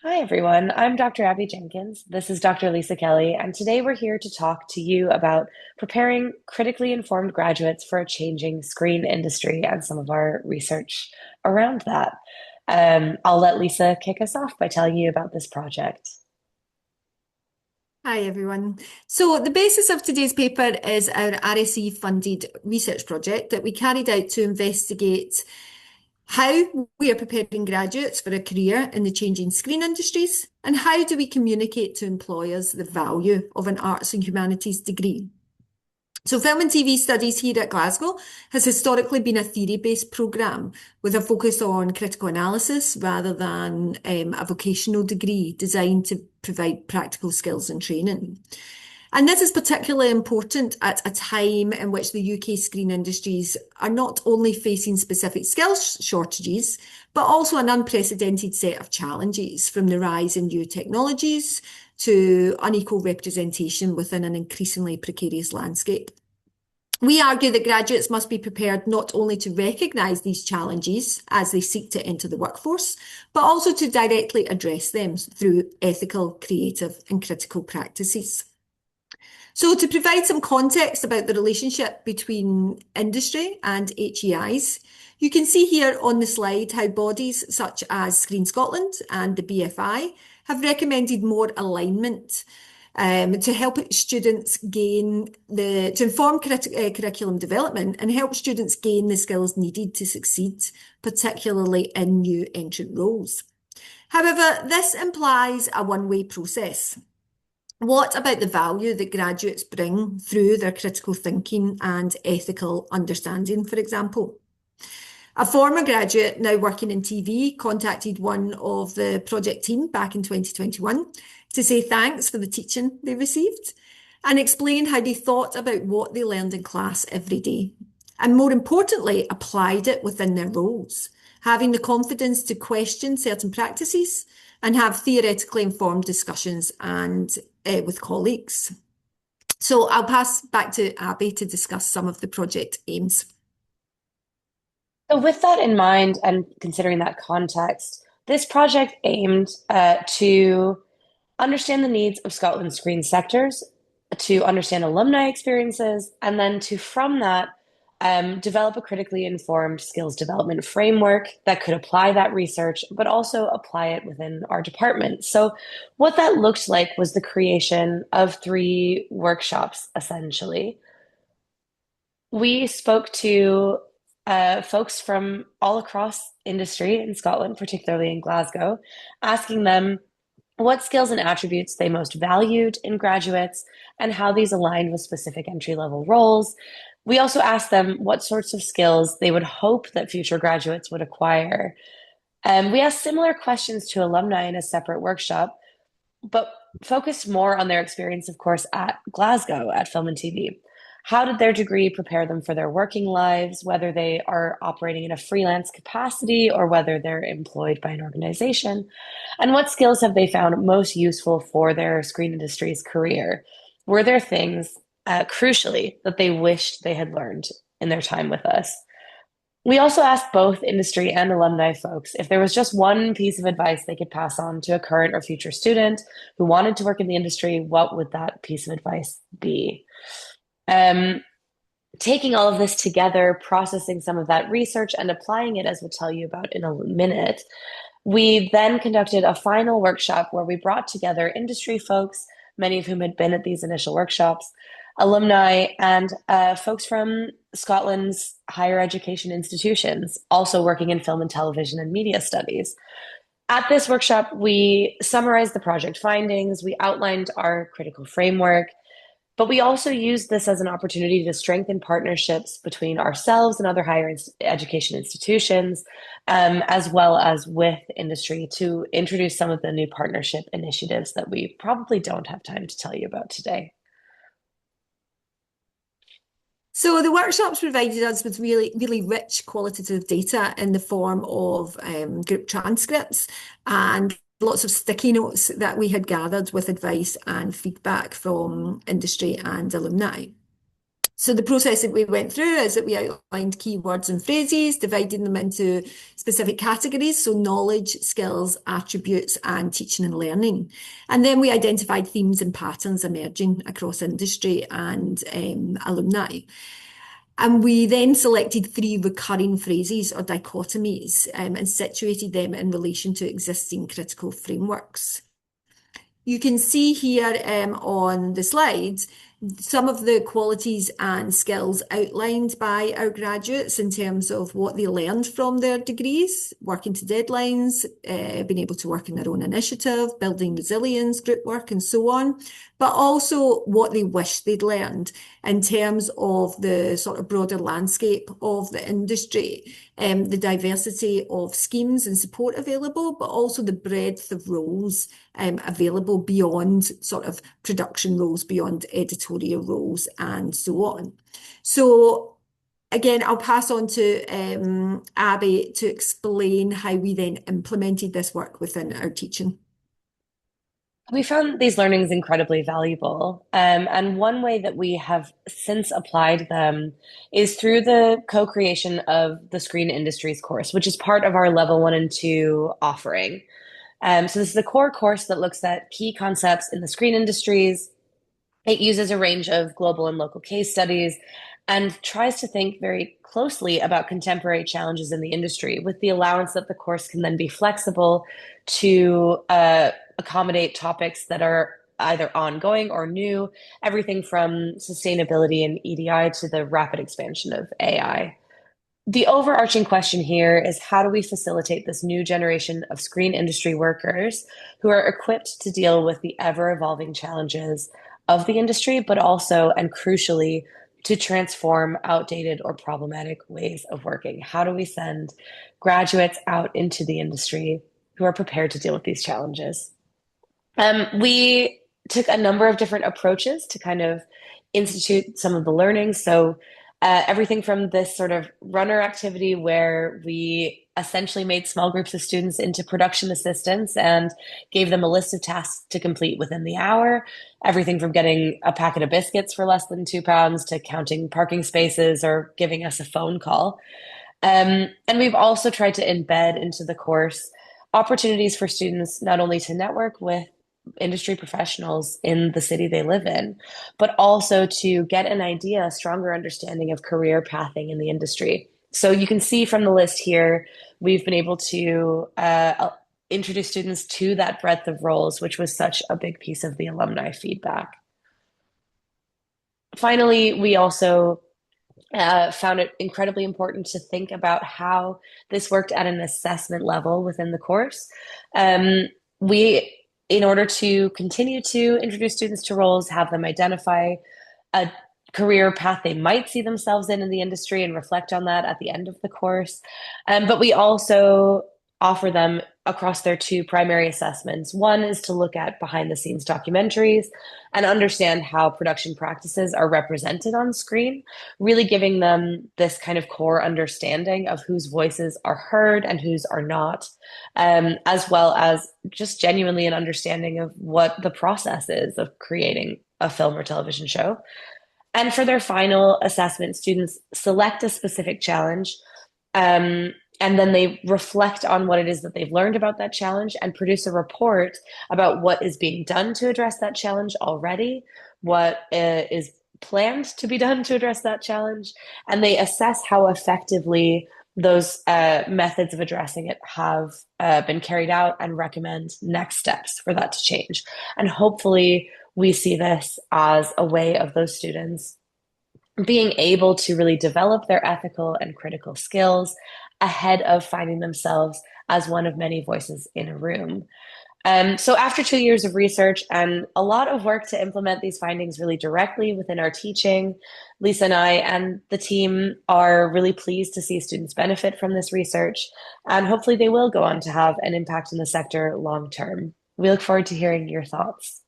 Hi, everyone. I'm Dr. Abby Jenkins. This is Dr. Lisa Kelly, and today we're here to talk to you about preparing critically informed graduates for a changing screen industry and some of our research around that. I'll let Lisa kick us off by telling you about this project. Hi everyone. So the basis of today's paper is our RSE funded research project that we carried out to investigate how we are preparing graduates for a career in the changing screen industries and how do we communicate to employers the value of an arts and humanities degree. So film and TV studies here at Glasgow has historically been a theory-based programme with a focus on critical analysis rather than a vocational degree designed to provide practical skills and training. And this is particularly important at a time in which the UK screen industries are not only facing specific skills shortages, but also an unprecedented set of challenges from the rise in new technologies to unequal representation within an increasingly precarious landscape. We argue that graduates must be prepared not only to recognise these challenges as they seek to enter the workforce, but also to directly address them through ethical, creative and critical practices. So to provide some context about the relationship between industry and HEIs, you can see here on the slide how bodies such as Screen Scotland and the BFI have recommended more alignment to help students to inform curriculum development and help students gain the skills needed to succeed, particularly in new entrant roles. However, this implies a one-way process. What about the value that graduates bring through their critical thinking and ethical understanding, for example? A former graduate now working in TV contacted one of the project team back in 2021 to say thanks for the teaching they received and explain how they thought about what they learned in class every day. And more importantly, applied it within their roles, having the confidence to question certain practices and have theoretically informed discussions and with colleagues. So I'll pass back to Abby to discuss some of the project aims. So, with that in mind, and considering that context, this project aimed to understand the needs of Scotland's screen sectors, to understand alumni experiences, and then to, from that, develop a critically informed skills development framework that could apply that research, but also apply it within our department. So, what that looked like was the creation of three workshops, essentially. We spoke to folks from all across industry in Scotland, particularly in Glasgow, asking them what skills and attributes they most valued in graduates and how these aligned with specific entry level roles. We also asked them what sorts of skills they would hope that future graduates would acquire. We asked similar questions to alumni in a separate workshop, but focused more on their experience, of course, at Glasgow at Film and TV. How did their degree prepare them for their working lives, whether they are operating in a freelance capacity or whether they're employed by an organization? And what skills have they found most useful for their screen industry's career? Were there things, crucially, that they wished they had learned in their time with us? We also asked both industry and alumni folks if there was just one piece of advice they could pass on to a current or future student who wanted to work in the industry, what would that piece of advice be? Um, Taking all of this together, processing some of that research and applying it, as we'll tell you about in a minute, we then conducted a final workshop where we brought together industry folks, many of whom had been at these initial workshops, alumni, and folks from Scotland's higher education institutions, also working in film and television and media studies. At this workshop, we summarized the project findings, we outlined our critical framework, but we also used this as an opportunity to strengthen partnerships between ourselves and other higher education institutions, as well as with industry to introduce some of the new partnership initiatives that we probably don't have time to tell you about today. So the workshops provided us with really, really rich qualitative data in the form of group transcripts and lots of sticky notes that we had gathered with advice and feedback from industry and alumni. So the process that we went through is that we outlined keywords and phrases, dividing them into specific categories, so knowledge, skills, attributes, and teaching and learning. And then we identified themes and patterns emerging across industry and alumni. And we then selected three recurring phrases or dichotomies and situated them in relation to existing critical frameworks. You can see here on the slides some of the qualities and skills outlined by our graduates in terms of what they learned from their degrees, working to deadlines, being able to work in their own initiative, building resilience, group work, and so on, but also what they wish they'd learned in terms of the sort of broader landscape of the industry, the diversity of schemes and support available, but also the breadth of roles available beyond sort of production roles, beyond editorial roles, and so on. So again, I'll pass on to Abby to explain how we then implemented this work within our teaching. We found these learnings incredibly valuable. And one way that we have since applied them is through the co-creation of the Screen Industries course, which is part of our level 1 and 2 offering. So this is a core course that looks at key concepts in the screen industries. It uses a range of global and local case studies and tries to think very closely about contemporary challenges in the industry with the allowance that the course can then be flexible to accommodate topics that are either ongoing or new, everything from sustainability and EDI to the rapid expansion of AI. The overarching question here is how do we facilitate this new generation of screen industry workers who are equipped to deal with the ever-evolving challenges of the industry, but also, and crucially, to transform outdated or problematic ways of working? How do we send graduates out into the industry who are prepared to deal with these challenges? We took a number of different approaches to kind of institute some of the learning. So everything from this sort of runner activity where we essentially made small groups of students into production assistants and gave them a list of tasks to complete within the hour. Everything from getting a packet of biscuits for less than £2 to counting parking spaces or giving us a phone call. And we've also tried to embed into the course opportunities for students not only to network with industry professionals in the city they live in, but also to get an idea, a stronger understanding of career pathing in the industry. So you can see from the list here, we've been able to introduce students to that breadth of roles, which was such a big piece of the alumni feedback. Finally, we also found it incredibly important to think about how this worked at an assessment level within the course. We, in order to continue to introduce students to roles, have them identify a career path they might see themselves in the industry and reflect on that at the end of the course. But we also offer them across their two primary assessments. One is to look at behind the scenes documentaries and understand how production practices are represented on screen, really giving them this kind of core understanding of whose voices are heard and whose are not, as well as just genuinely an understanding of what the process is of creating a film or television show. And for their final assessment, students select a specific challenge, and then they reflect on what it is that they've learned about that challenge and produce a report about what is being done to address that challenge already, what is planned to be done to address that challenge, and they assess how effectively those methods of addressing it have been carried out and recommend next steps for that to change. And hopefully we see this as a way of those students being able to really develop their ethical and critical skills ahead of finding themselves as one of many voices in a room. So after 2 years of research and a lot of work to implement these findings really directly within our teaching, Lisa and I and the team are really pleased to see students benefit from this research, and hopefully they will go on to have an impact in the sector long term. We look forward to hearing your thoughts.